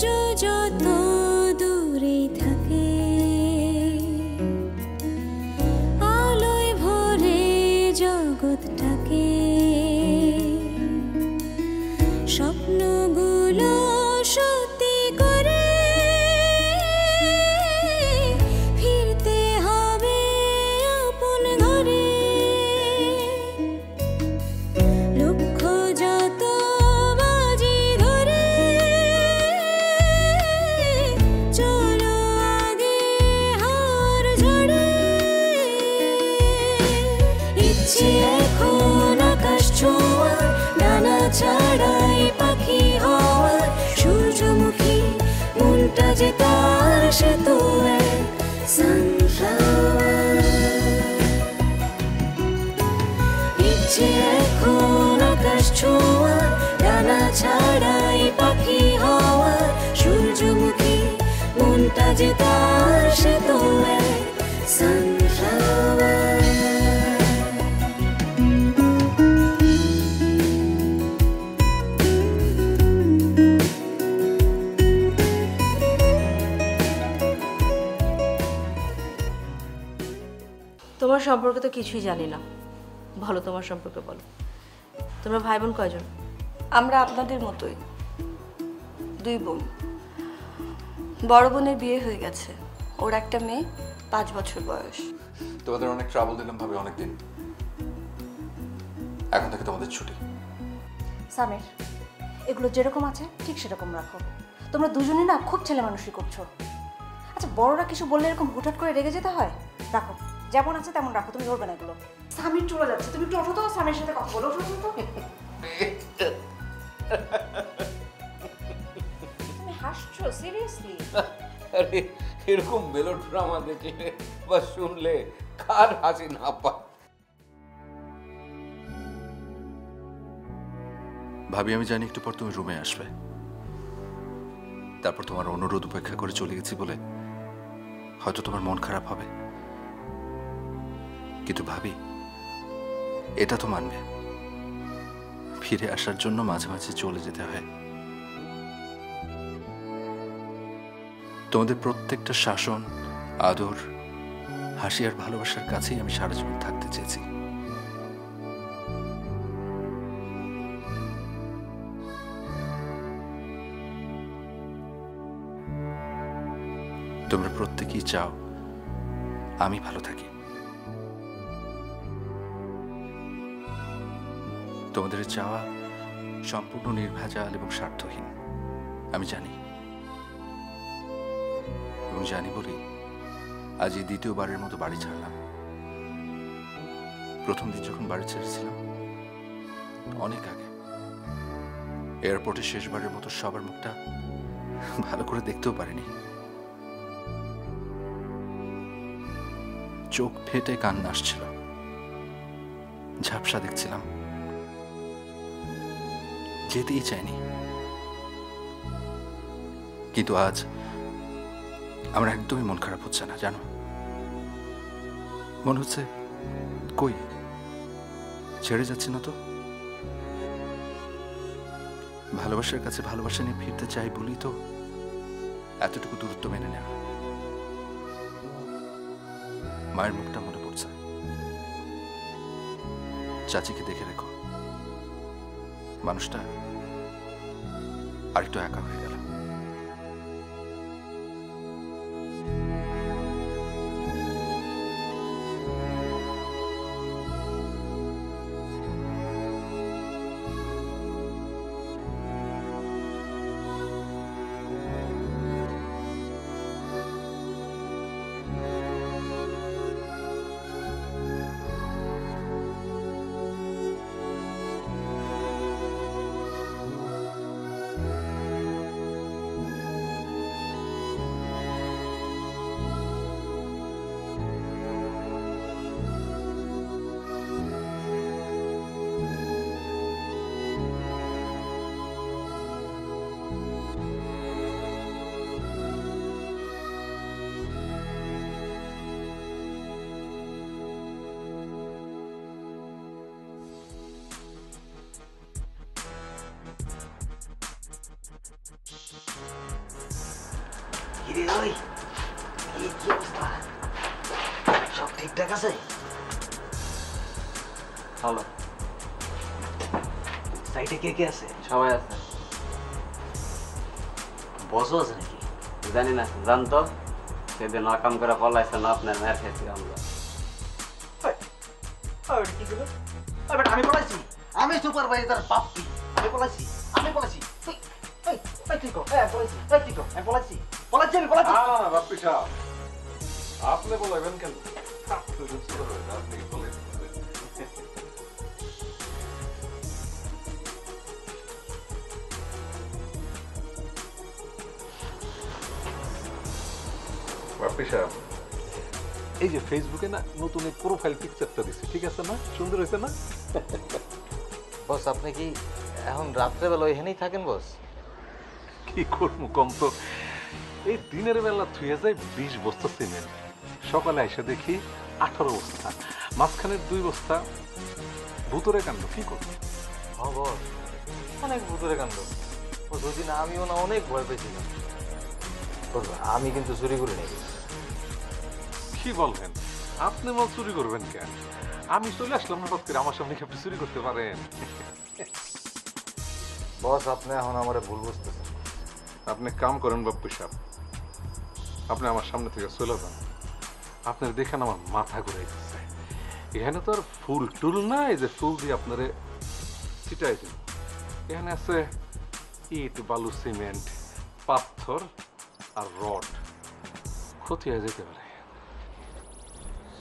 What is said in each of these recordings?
যত দূরে থাকে আলোয় ভরে জগৎটাকে স্বপ্নগুলো সত্যি করে ফিরতে হবে আপন ঘরে লক্ষ্য যত বাজি ধরে চলো আগে হার ঝরে ইচ্ছে এখন আকাশ ছোঁয়ার ডানা ছাড়াই পাখি হওয়ার সূর্যমুখী মনটা যে তার সে তো এক সানফ্লাওয়ার ইচ্ছে এখন আকাশ ছোঁয়ার ডানা ছাড়াই পাখি হওয়ার সূর্যমুখী মনটা যে তার সে তো এক সানফ্লাওয়ার তোমার সম্পর্কে তো কিছুই জানি না, বলো তোমার সম্পর্কে বলো। তোমরা ভাই বোন কয়জন? আমরা আপনাদের মতোই, 2 বোন। বড় বোনের বিয়ে হয়ে গেছে, ওর একটা মেয়ে, 5 বছর বয়স। তোমাদের অনেক ট্রাভেল দিলাম ভাবে অনেকদিন, এখন থেকে তোমাদের ছুটি। সামির, এগুলো যেরকম আছে ঠিক সেরকম রাখো। তোমরা দুজনেই না খুব ছেলে মানুষই করছো। আচ্ছা, বড়রা কিছু বললে এরকম হুটহাট করে রেগে যেতে হয়? রাখো, যেমন আছে তেমন রাখো, তুমি ধরবে না এগুলো। সামির চলে যাচ্ছে, তুমি একটু ওঠো তো, সামির সাথে কথা বলো। ওঠো তো। তুমি হাসছো সিরিয়াসলি? আরে এরকম মেলোড্রামা দেখলে বা শুনলে কার হাসি না পায়? ভাবি আমি জানি একটু পর তুমি রুমে আসবে, তারপর তোমার অনুরোধ উপেক্ষা করে চলে গেছি বলে হয়তো তোমার মন খারাপ হবে, কিন্তু ভাবি এটা তো মানবে ফিরে আসার জন্য মাঝে মাঝে চলে যেতে হয়। তোমাদের প্রত্যেকটা শাসন, আদর, হাসি আর ভালোবাসার কাছেই আমি সারা জীবন থাকতে চেয়েছি। তোমরা প্রত্যেকেই চাও আমি ভালো থাকি। তোমাদের চাওয়া সম্পূর্ণ নির্ভেজাল এবং স্বার্থহীন আমি জানি, এবং জানি বলেই আজ এই 2য়বারের মতো বাড়ি ছাড়লাম। প্রথম দিন যখন বাড়ি ছেড়েছিলাম অনেক আগে, এয়ারপোর্টে শেষবারের মতো সবার মুখটা ভালো করে দেখতেও পারিনি। চোখ ফেটে কান্না আসছিল, ঝাপসা দেখছিলাম, যেতেই চাইনি। কিন্তু আজ আমার একদমই মন খারাপ হচ্ছে না, জানো। মনে হচ্ছে কই ছেড়ে যাচ্ছে না তো। ভালোবাসার কাছে ভালোবাসা নিয়ে ফিরতে চাই বলি তো এতটুকু দূরত্ব মেনে নেওয়া। মায়ের মুখটা মনে পড়ছে, চাচিকে দেখে রেখো, মানুষটা আরেকটু একা হয়ে গেল। কিরে ওই কি অবস্থা? সব ঠিকঠাক আছে? ভালো, সাইডে কে কে আছে? সবাই আছে। বসও আছে নাকি? জানি না, জানতো সেদিন অকাম করে পলাইছে না, আপনার মেয়ের খেয়েছি আমরা। কি করলো? আমি বলেছি আমি সুপারভাইজার পাপ্পি, আমি বলেছি তুই তুই কো বলেছি তুই কো আমি বলেছি আমি বলেছি। বাপ্পি সাহেব, আপনি বলবেন কেন? আপনি বলে বাপ্পি সাহেব, এই যে ফেসবুকে না নতুন এই প্রোফাইল পিকচারটা দিচ্ছি, ঠিক আছে না? সুন্দর হয়েছে না? বস আপনি কি এখন রাত্রেবেলা এখানেই থাকেন বস? কি করবো কম তো, এই দিনের বেলা থুয়ে যায় 20 বস্তা সিমেন্ট, সকালে এসে দেখি 18 বস্তা, মাঝখানের 2 বস্তা ভুতুরে কাণ্ড। কি করবো? হ্যাঁ বস, অনেক ভুতুরে কাণ্ড। ও যদি না আমিও না অনেক ভয় পেয়েছিলাম। বস, আমি কিন্তু চুরি করে নেই। কি বলবেন? আপনি মাল চুরি করবেন কেন? আমি চলে আসলাম না, করে আমার সামনে কি আপনি চুরি করতে পারেন? বস আপনি এখন আমার ভুল বুঝতেছেন। আপনি কাম করেন বাপ্পু সাহেব, আপনি আমার সামনে থেকে চলে যান। আপনার দেখেন আমার মাথা ঘুরে গেছে। এখানে তো আর ফুল টুল নাই যে ফুল দিয়ে আপনারে ছিটাই দিন। এখানে আছে ইট, বালু, সিমেন্ট, পাথর আর রড। ক্ষতি হয়ে যেতে পারে।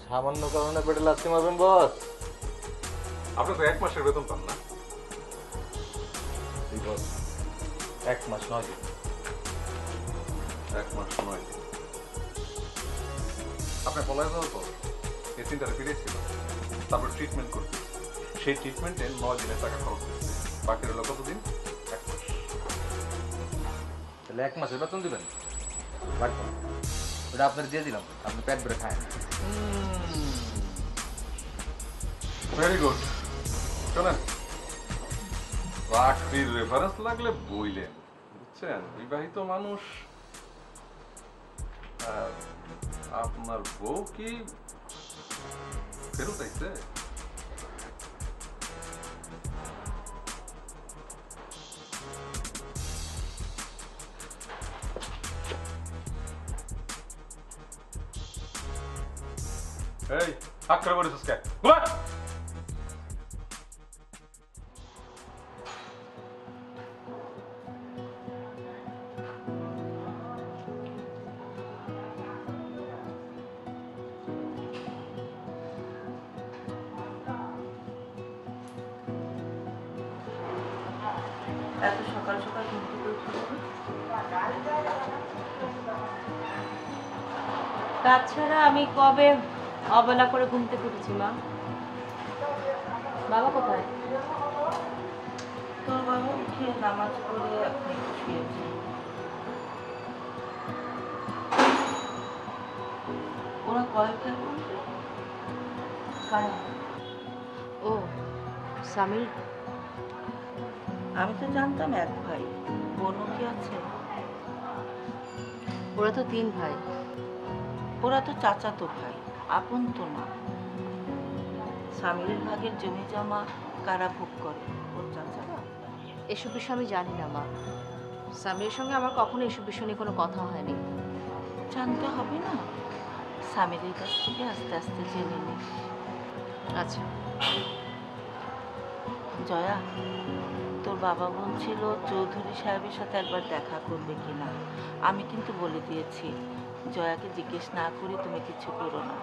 সামান্য কারণে পেটে লাথি মারবেন বস? আপনি তো 1 মাসের বেতন পান না? বস 1 মাস 9 দিন। 1 মাস 9 দিন। আপনি পলায় যাওয়ার পর এই চিন্তাটা ফিরেছিল, তারপর ট্রিটমেন্ট করতে, সেই ট্রিটমেন্টে 9 দিনের টাকা খরচ হয়েছে। বাকি রইল কতদিন? 1 মাস। তাহলে 1 মাসের বেতন দিবেন? লাগবে না, ওটা আপনার দিয়ে দিলাম, আপনি পেট ভরে খায়। Very good. শোনেন, চাকরির রেফারেন্স লাগলে বইলেন, বুঝছেন? বিবাহিত মানুষ। আপনার বউ কি ফেরত আইছে? এই হাত করে বলেছিস কে? এত সকাল সকাল ঘুম থেকে উঠে তাছাড়া আমি কবে অবেলা করে ঘুম থেকে উঠেছি মা? বাবা কোথায়? তোর বাবা উঠে নামাজ পড়ে এখন একটু শুয়েছে। ওরা কয়েকটা বলবে কারা? ও সামির। আমি তো জানতাম 1 ভাই, বোনও কি আছে? ওরা তো 3 ভাই। ওরা তো চাচাতো ভাই, আপন তো না। স্বামীর ভাগের জমি জমা কারা ভোগ করে? ওর চাচারা। এসব বিষয় আমি জানি না মা। সামিরের সঙ্গে আমার কখনো এসব বিষয় নিয়ে কোনো কথা হয়নি। জানতে হবে না, স্বামীর কাছ থেকে আস্তে আস্তে জেনে নিস। আচ্ছা জয়া, তোর বাবা বলছিল চৌধুরী সাহেবের সাথে একবার দেখা করবে কিনা। আমি কিন্তু বলে দিয়েছি, জয়াকে জিজ্ঞেস না করে তুমি কিছু করো না।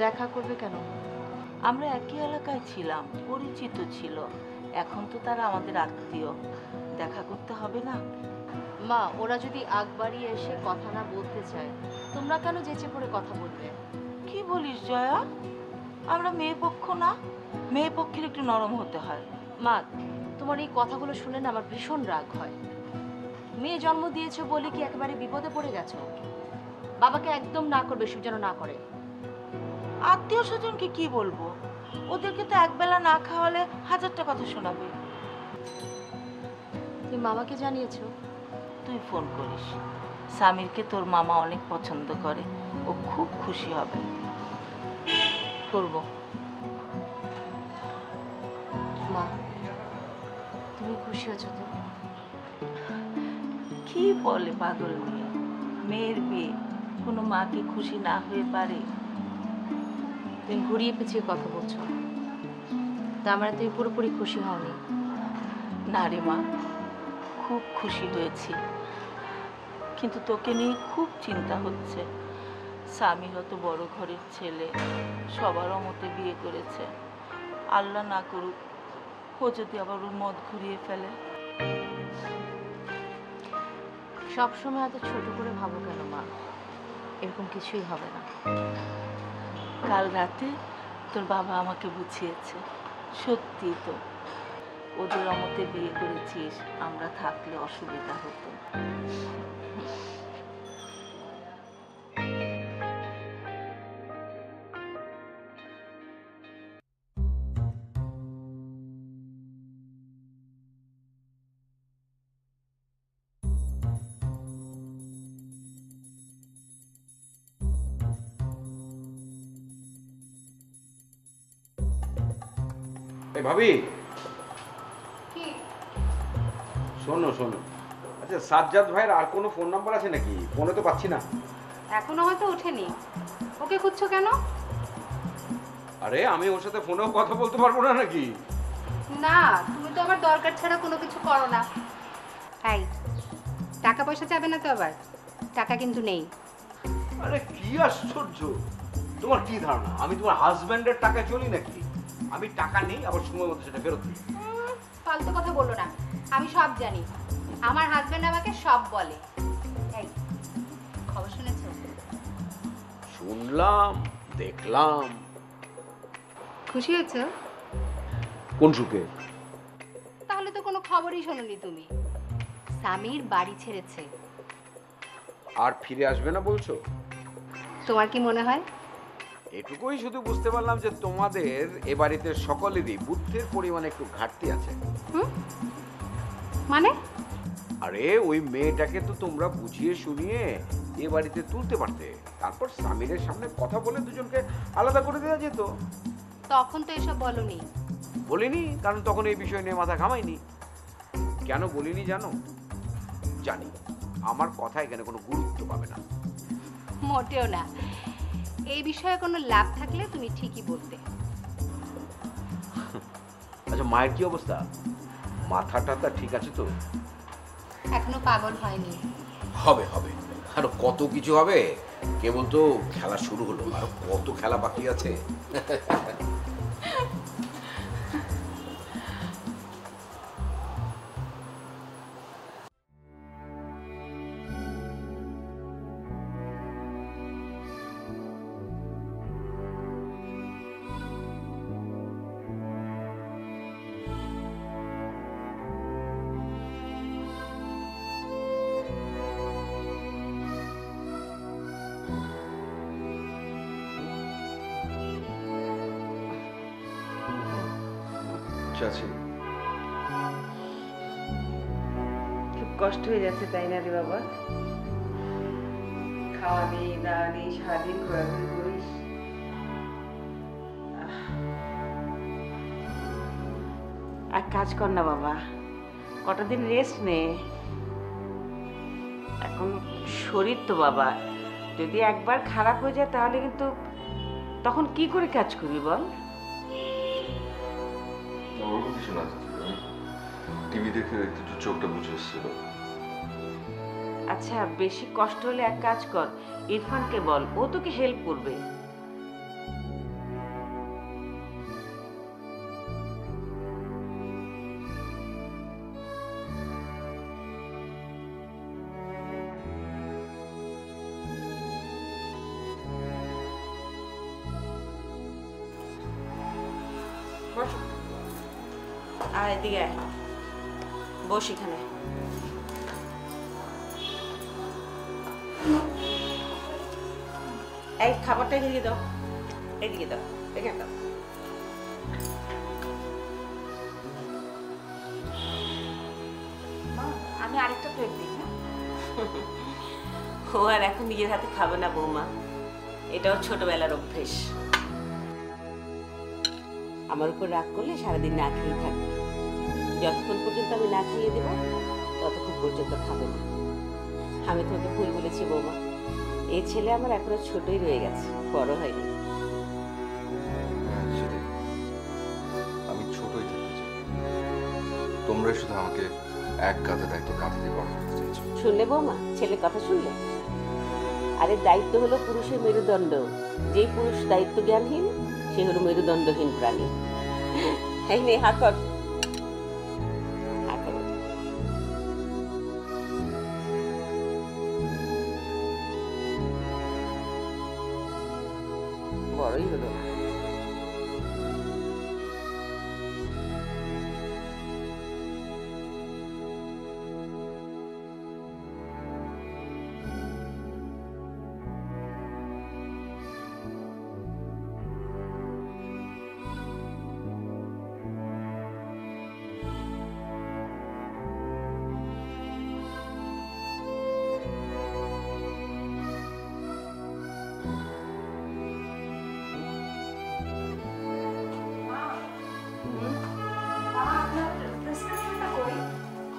দেখা করবে কেন? আমরা একই এলাকায় ছিলাম, পরিচিত ছিল, এখন তো তারা আমাদের আত্মীয়, দেখা করতে হবে না? মা ওরা যদি আগ বাড়িয়ে এসে কথা না বলতে চায়, তোমরা কেন যেচে পড়ে কথা বলবে? কি বলিস জয়া? আমরা মেয়ে পক্ষ না? মেয়ে পক্ষের একটু নরম হতে হয়। মা তোমার এই কথাগুলো শুনে না আমার ভীষণ রাগ হয়। মেয়ে জন্ম দিয়েছো বলে কি একেবারে বিপদে পড়ে গেছো? বাবাকে একদম না করবে, সব যেন না করে। আত্মীয় স্বজনকে কি বলবো? ওদেরকে তো একবেলা না খাওয়ালে 1000টা কথা শোনাবে। তুমি মামাকে জানিয়েছো? তুই ফোন করিস, সামিরকে তোর মামা অনেক পছন্দ করে, ও খুব খুশি হবে। করব। মা, তুমি খুশি আছো তো? কি বলে পাগল মেয়ে, মেয়ের বিয়ে, কোনো মা কি খুশি না হয়ে পারে? তুমি ঘুরিয়ে পেঁচিয়ে কথা বলছো, তার মানে তুমি পুরোপুরি খুশি হওনি। না রে মা, খুব খুশি হয়েছি, কিন্তু তোকে নিয়ে খুব চিন্তা হচ্ছে। স্বামীর অত বড় ঘরের ছেলে, সবার মতে বিয়ে করেছে, আল্লাহ না করুক ও যদি আবার ওর মত ঘুরিয়ে ফেলে। সবসময় এত ছোট করে ভাবো কেন মা? এরকম কিছুই হবে না। কাল রাতে তোর বাবা আমাকে বুঝিয়েছে, সত্যি তো ওদের অমতে বিয়ে করেছিস, আমরা থাকলে অসুবিধা হতো। এই ভাবি, শোনো শোনো, আচ্ছা সাজ্জাদ ভাইয়ের আর কোনো ফোন নাম্বার আছে নাকি? ফোনে তো পাচ্ছি না। এখনো হয়তো ওঠেনি। ওকে খুঁজছো কেন? আরে আমি ওর সাথে ফোনেও কথা বলতে পারবো না নাকি? না, তুমি তো আবার দরকার ছাড়া কোনো কিছু করো না। এই, টাকা পয়সা চাবে না তো আবার? টাকা কিন্তু নেই। আরে কি আশ্চর্য, তোমার কি ধারণা আমি তোমার হাজবেন্ডের টাকা চলি নাকি? আমি টাকা নেই, আবার সময় মতো সেটা ফেরত দিই। ফালতু কথা বলো না, আমি সব জানি। আমার হাজবেন্ড আমাকে সব বলে। এই, খবর শুনেছো? শুনলাম, দেখলাম। খুশি হয়েছো? কোন সুখে? তাহলে তো কোনো খবরই শোনোনি তুমি। স্বামীর বাড়ি ছেড়েছে। আর ফিরে আসবে না বলছো? তোমার কি মনে হয়? এটুকুই শুধু বুঝতে পারলাম যে তোমাদের এ বাড়িতে সকলেরই বুদ্ধির পরিমাণে একটু ঘাটতি আছে। মানে? আরে ওই মেয়েটাকে তো তোমরা বুঝিয়ে শুনিয়ে এ বাড়িতে তুলতে পারতে, তারপর স্বামীর সামনে কথা বলে দুজনকে আলাদা করে দেওয়া যেত। তখন তো এসব বলনি। বলিনি, কারণ তখন এই বিষয় নিয়ে মাথা ঘামাইনি। কেন বলিনি জানো? জানি আমার কথা এখানে কোনো গুরুত্ব পাবে না। মোটেও না। এই বিষয়ে কোনো লাভ থাকলে তুমি ঠিকই বলতে। আচ্ছা মায়ের কি অবস্থা? মাথা টাথা ঠিক আছে তো? এখনো পাগল হয়নি। হবে হবে, আরো কত কিছু হবে। কেবল তো খেলা শুরু হলো, আরো কত খেলা বাকি আছে। চাচি, খুব কষ্ট হয়ে যাচ্ছে তাই না রে বাবা? খাওয়া নেই, দাওয়া নেই, সারাদিন ঘোরাঘুরি করিস। এক কাজ কর না বাবা, কটা দিন রেস্ট নে। এখন শরীর তো বাবা, যদি একবার খারাপ হয়ে যায় তাহলে কিন্তু তখন কি করে কাজ করবি বল? ওরকম কিছু না, টিভি দেখে একটু চোখটা বুঝে এসেছিল। আচ্ছা বেশি কষ্ট হলে এক কাজ কর, ইরফানকে বল, ও তোকে হেল্প করবে। আর এদিকে আয়, বস এখানে। এই খাবারটা এদিকে দাও, এদিকে দাও, এখানে দাও। মা, আমি আরেকটা প্লেট দিই। হ্যাঁ ও আর এখন নিজের হাতে খাবে না বৌমা, এটাও ছোটবেলার অভ্যেস। আমার উপর রাগ করলে সারাদিন না খেয়ে থাকবে, যতক্ষণ পর্যন্ত আমি না খাইয়ে দেবো ততক্ষণ পর্যন্ত খাবে না। আমি তোমাকে ভুল বলেছি বৌমা, এই ছেলে আমার এখনো ছোটই রয়ে গেছে, বড় হয়নি। হ্যাঁ সেটাই, আমি ছোটই থাকতে চাই। তোমরা শুধু আমাকে এক কাঁধে দায়িত্ব কাঁধে দিয়ে বড় করতে চাইছো। শুনলে বৌমা, ছেলে কথা শুনলে? আরে দায়িত্ব হলো পুরুষের মেরুদণ্ড, যেই পুরুষ দায়িত্ব জ্ঞানহীন সে হলো মেরুদণ্ডহীন প্রাণী। এই নে হা কর, হা কর। বড়ই হলো না।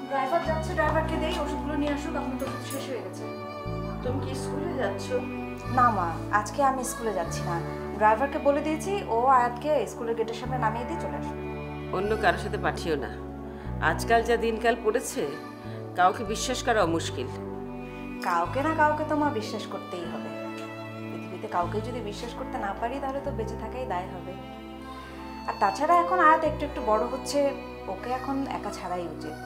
ড্রাইভার যাচ্ছে, ড্রাইভারকে দেই ওষুধগুলো নিয়ে আসুক, আপনার তো ওষুধ শেষ হয়ে গেছে। তুমি কি স্কুলে যাচ্ছ? না মা, আজকে আমি স্কুলে যাচ্ছি না। ড্রাইভারকে বলে দিয়েছি ও আয়াতকে স্কুলের গেটের সামনে নামিয়ে দিয়ে চলে আসবে। অন্য কারোর সাথে পাঠিও না, আজকাল যা দিনকাল পড়েছে কাউকে বিশ্বাস করাও মুশকিল। কাউকে না কাউকে তো মা বিশ্বাস করতেই হবে। পৃথিবীতে কাউকে যদি বিশ্বাস করতে না পারি তাহলে তো বেঁচে থাকাই দায় হবে। আর তাছাড়া এখন আয়াত একটু একটু বড় হচ্ছে, ওকে এখন একা ছাড়াই উচিত।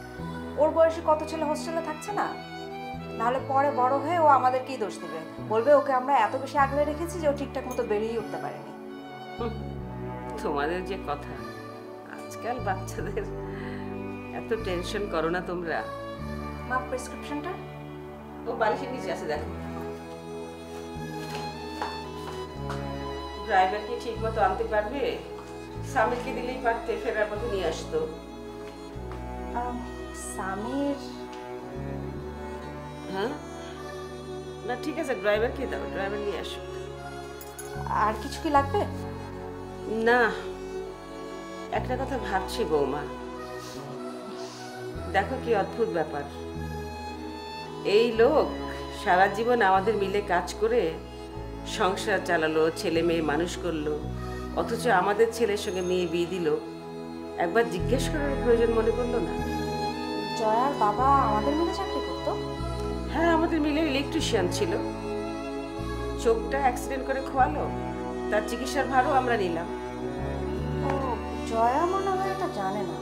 ওর বয়সে কত ছেলে হোস্টেলে থাকছে না, নাহলে পরে বড় হয়ে ও আমাদেরকেই দোষ দিবে, বলবে ওকে আমরা এত বেশি আগলে রেখেছি যে ও ঠিকঠাক মতো বেরিয়ে উঠতে পারেনি। তোমাদের যে কথা, আজকাল বাচ্চাদের এত টেনশন করো না তোমরা। মা প্রেসক্রিপশনটা ও বালিশের নিচে আছে, দেখো। ড্রাইভার কি ঠিক মতো আনতে পারবে? সামিরকে দিলেই পারতে, ফেরার পথে নিয়ে আসতো। সামির? হ্যাঁ না ঠিক আছে, ড্রাইভারকে দাও, ড্রাইভার নিয়ে আসো। আর কিছু কি লাগবে? না, একটা কথা ভাবছি বৌমা, দেখো কি অদ্ভুত ব্যাপার। এই লোক সারা জীবন আমাদের মিলে কাজ করে সংসার চালালো, ছেলে মেয়ে মানুষ করলো, অথচ আমাদের ছেলের সঙ্গে মেয়ে বিয়ে দিল, একবার জিজ্ঞেস করার প্রয়োজন মনে করলো না? জয়ার বাবা আমাদের মিলে চাকরি করতো? হ্যাঁ, আমাদের মিলে ইলেকট্রিশিয়ান ছিল। চোখটা অ্যাক্সিডেন্ট করে খোয়ালো, তার চিকিৎসার ভারও আমরা নিলাম। ও, জয়া মনে হয় এটা জানে না।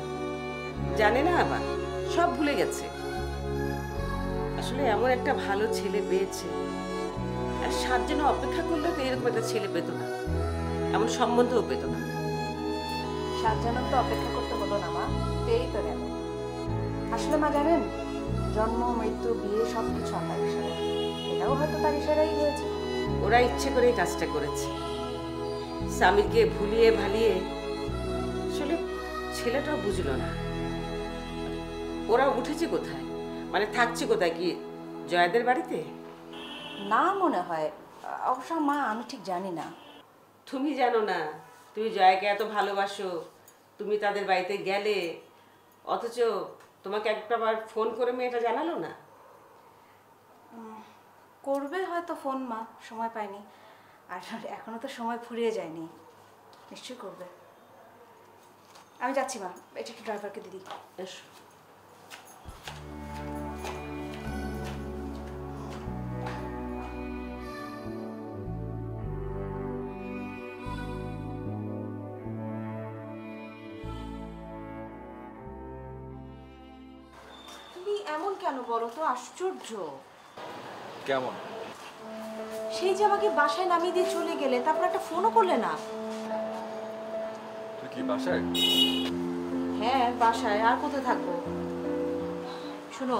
জানে না, আবার সব ভুলে গেছে। আসলে এমন একটা ভালো ছেলে পেয়েছে, আর 7 জন অপেক্ষা করলেও তো এরকম একটা ছেলে পেত না, এমন সম্বন্ধও পেত না। 7 জন তো অপেক্ষা করতে হলো না মা, পেয়েই তো গেল। আসলে মা জানেন, জন্ম মৃত্যু বিয়ে সবকিছু আল্লাহর ইশারা, এটাও হয়তো তার ইশারাই হয়েছে। ওরা ইচ্ছে করে কাজটা করেছে, স্বামীকে ভুলিয়ে ভালিয়ে। আসলে ছেলেটাও বুঝলো না ওরা উঠেছে কোথায়, মানে থাকছে কোথায়, কি জয়াদের বাড়িতে? না মনে হয়, অবশ্য মা আমি ঠিক জানি না। তুমি জানো না? তুমি জয়াকে এত ভালোবাসো, তুমি তাদের বাড়িতে গেলে, অথচ তোমাকে একবার ফোন করে মেয়েটা জানালো না? করবে হয়তো ফোন, মা সময় পায়নি, আর এখনো তো সময় ফুরিয়ে যায়নি, নিশ্চয়ই করবে। আমি যাচ্ছি মা, এটা একটু ড্রাইভারকে দিদি। এসো। এমন কেন বলো তো, আশ্চর্য। কেমন? সেই যে আমাকে বাসায় নামিয়ে দিয়ে চলে গেলে, তারপর একটা ফোনও করলে না। তুই কি বাসায়? হ্যাঁ বাসায়, আর কোথায় থাকবো। শোনো,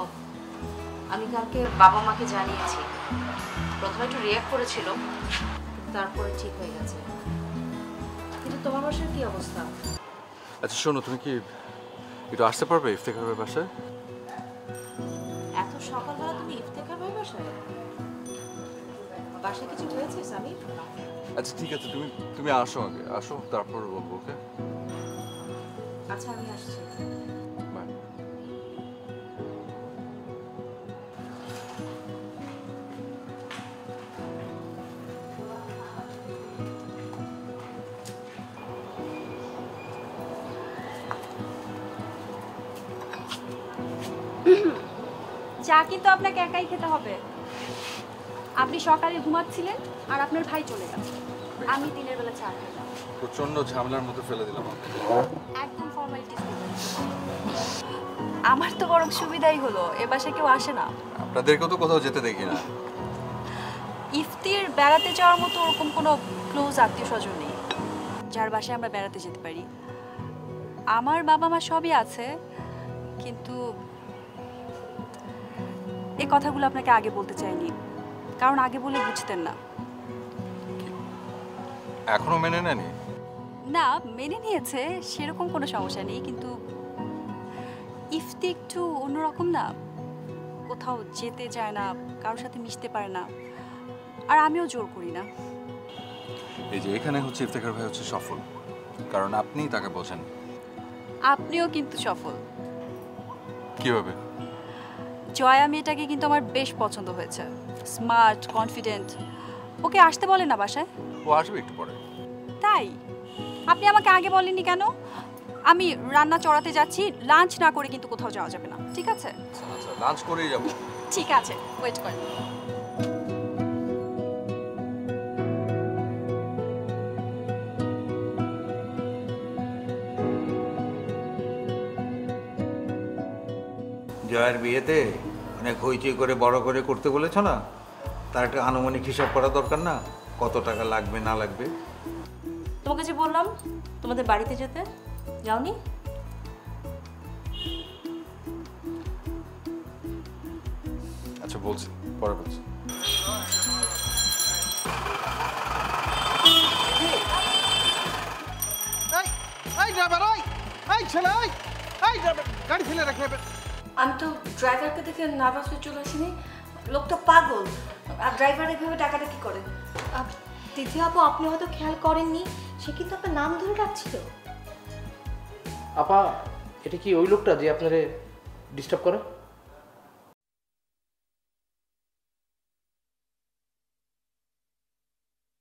আমি কালকে বাবা মাকে জানিয়েছি। প্রথমে একটু রিঅ্যাক্ট করেছিল, তারপরে ঠিক হয়ে গেছে। কিন্তু তোমার বাসার কি অবস্থা? আচ্ছা শোনো, তুমি কি একটু আসতে পারবে ইফতেখার ভাইয়ের বাসায়? এত সকালবেলা তুমি ইফতেখার ভাই বাসায়? বাসায় কিছু হয়েছে সামির? আচ্ছা ঠিক আছে, তুমি তুমি আসো, আগে আসো, তারপর বলবো। ওকে, আচ্ছা আমি আসছি। বাই। চা কিন্তু আপনাকে একাই খেতে হবে। আপনি সকালে ঘুমাচ্ছিলেন আর আপনার ভাই চলে গেল, আমি দিনের বেলা চা খেলাম। প্রচন্ড ঝামেলার মধ্যে ফেলে দিলাম আমাকে। একদম ফর্মালিটিস। আমার তো বরং সুবিধাই হলো, এ বাসায় কেউ আসে না। আপনাদেরকেও তো কোথাও যেতে দেখি না। ইফতির বেড়াতে যাওয়ার মতো ওরকম কোনো ক্লোজ আত্মীয় স্বজন নেই যার বাসায় আমরা বেড়াতে যেতে পারি। আমার বাবা মা সবই আছে, কিন্তু এই কথাগুলো আপনাকে আগে বলতে চাইনি, কারণ আগে বলে বুঝতেন না। এখনো মেনে নেনি? না, মেনে নিয়েছে, সেরকম কোনো সমস্যা নেই, কিন্তু ইফতি একটু অন্যরকম না, কোথাও যেতে চায় না, কারোর সাথে মিশতে পারে না, আর আমিও জোর করি না। এই যে এখানে হচ্ছে ইফতেখার ভাই হচ্ছে সফল, কারণ আপনি তাকে বোঝেন। আপনিও কিন্তু সফল। কিভাবে? জয়া মেয়েটাকে কিন্তু আমার বেশ পছন্দ হয়েছে, স্মার্ট, কনফিডেন্ট। ওকে আসতে বলেন না বাসায়। ও আসবে একটু পরে। তাই? আপনি আমাকে আগে বলেননি কেন? আমি রান্না চড়াতে যাচ্ছি, লাঞ্চ না করে কিন্তু কোথাও যাওয়া যাবে না, ঠিক আছে? আচ্ছা, লাঞ্চ করেই যাব। ঠিক আছে, ওয়েট করেন। জয়ের বিয়েতে অনেক হইচই করে বড় করে করতে বলেছ না, তার একটা আনুমানিক হিসাব করা দরকার না, কত টাকা লাগবে না লাগবে। তোমাকে যে বললাম তোমাদের বাড়িতে যেতে, যাওনি? আচ্ছা বলছি, পরে বলছি। গাড়ি ফেলে রাখে। আমি তো ড্রাইভারকে দেখে নার্ভাস হয়ে চলে আসিনি, লোকটা পাগল। আর ড্রাইভার এভাবে টাকাটা কি করে? তিথি আপু, আপনি হয়তো খেয়াল করেননি, সে কিন্তু আপনার নাম ধরে ডাকছিল। আপা, এটা কি ওই লোকটা যে আপনারে ডিস্টার্ব করে?